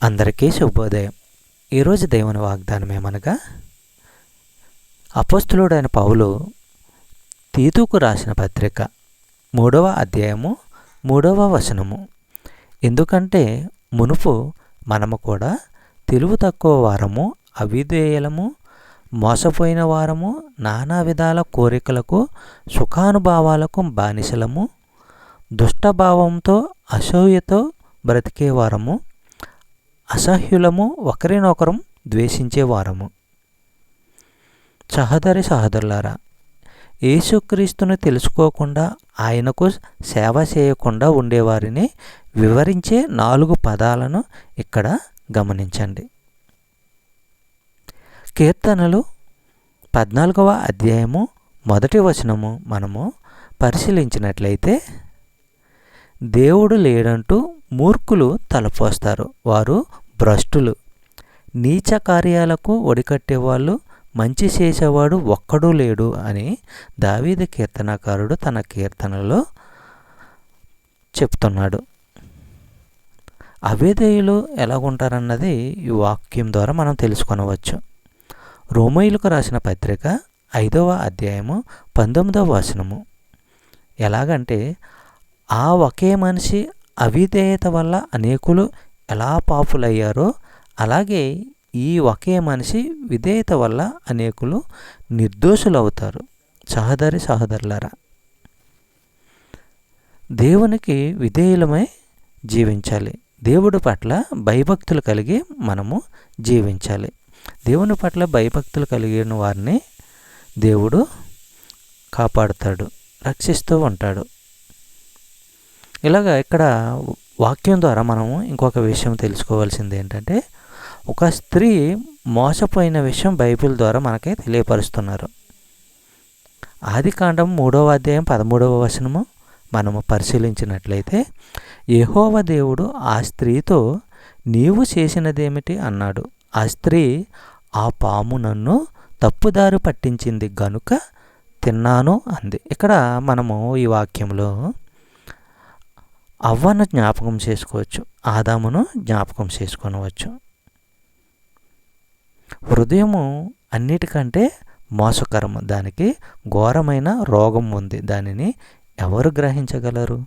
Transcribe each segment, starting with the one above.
అందరికీ శుభోదయం. ఈరోజు దేవుని వాగ్దానం ఏమనగా, అపోస్తులుడైన పౌలు తీతుకు రాసిన పత్రిక 3వ అధ్యాయము 3వ వచనము. ఎందుకంటే మునుపు మనము కూడా తెలివి తక్కువ వారము, అవిధేయులము, మోసపోయిన వారము, నానా విధాల కోరికలకు సుఖానుభావాలకు బానిసలము, దుష్టభావంతో అసూయతో బ్రతికేవారము, అసహ్యులము, ఒకరినొకరం ద్వేషించేవారము. సహోదరులారా, యేసుక్రీస్తును తెలుసుకోకుండా ఆయనకు సేవ చేయకుండా ఉండేవారిని వివరించే 4 పదాలను ఇక్కడ గమనించండి. కీర్తనలు 14వ అధ్యాయము 1వ వచనము మనము పరిశీలించినట్లయితే, దేవుడు లేడంటూ మూర్ఖులు తలపోస్తారు, వారు భ్రష్టులు, నీచ కార్యాలకు ఒడికట్టేవాళ్ళు, మంచి చేసేవాడు ఒక్కడూ లేడు అని దావీదు కీర్తనకారుడు తన కీర్తనలో చెప్తున్నాడు. అవిధేయులు ఎలాగుంటారన్నది ఈ వాక్యం ద్వారా మనం తెలుసుకొనవచ్చు. రోమీయులకు రాసిన పత్రిక 5వ అధ్యాయము 19వ వచనము. ఎలాగంటే, ఆ ఒకే మనిషి అవిధేయత వల్ల అనేకులు ఎలా పాపులయ్యారో, అలాగే ఈ ఒకే మనిషి విధేయత వల్ల అనేకులు నిర్దోషులవుతారు. సహోదరులారా, దేవునికి విధేయులమై జీవించాలి. దేవుడి పట్ల భయభక్తులు కలిగి మనము జీవించాలి. దేవుని పట్ల భయభక్తులు కలిగిన వారిని దేవుడు కాపాడుతాడు, రక్షిస్తూ ఉంటాడు. ఇలాగా ఇక్కడ వాక్యం ద్వారా మనము ఇంకొక విషయం తెలుసుకోవాల్సింది ఏంటంటే, ఒక స్త్రీ మోసపోయిన విషయం బైబిల్ ద్వారా మనకి తెలియపరుస్తున్నారు. ఆదికాండం 3వ అధ్యాయం 13వ వచనము మనము పరిశీలించినట్లయితే, యెహోవా దేవుడు ఆ స్త్రీతో, నీవు చేసినదేమిటి అన్నాడు. ఆ స్త్రీ, ఆ పాము నన్ను తప్పుదారి పట్టించింది గనుక తిన్నాను అంది. ఇక్కడ మనము ఈ వాక్యంలో అవ్వను జ్ఞాపకం చేసుకోవచ్చు, ఆదామును జ్ఞాపకం చేసుకొనవచ్చు. హృదయము అన్నిటికంటే మోసకరము, దానికి ఘోరమైన రోగం ఉంది, దానిని ఎవరు గ్రహించగలరు?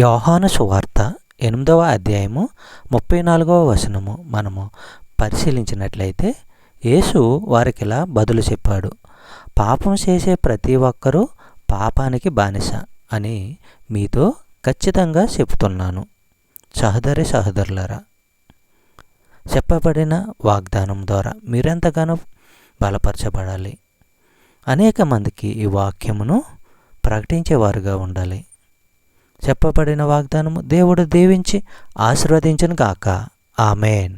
యోహాను సువార్త 8వ అధ్యాయము 34వ వచనము మనము పరిశీలించినట్లయితే, యేసు వారికిలా బదులు చెప్పాడు, పాపం చేసే ప్రతి ఒక్కరూ పాపానికి బానిస అని మీతో ఖచ్చితంగా చెప్తున్నాను. సహోదరులారా, చెప్పబడిన వాగ్దానం ద్వారా మీరెంతగానో బలపరచబడాలి. అనేక మందికి ఈ వాక్యమును ప్రకటించేవారుగా ఉండాలి. చెప్పబడిన వాగ్దానము దేవుడు దీవించి ఆశీర్వదించును గాక. ఆమేన్.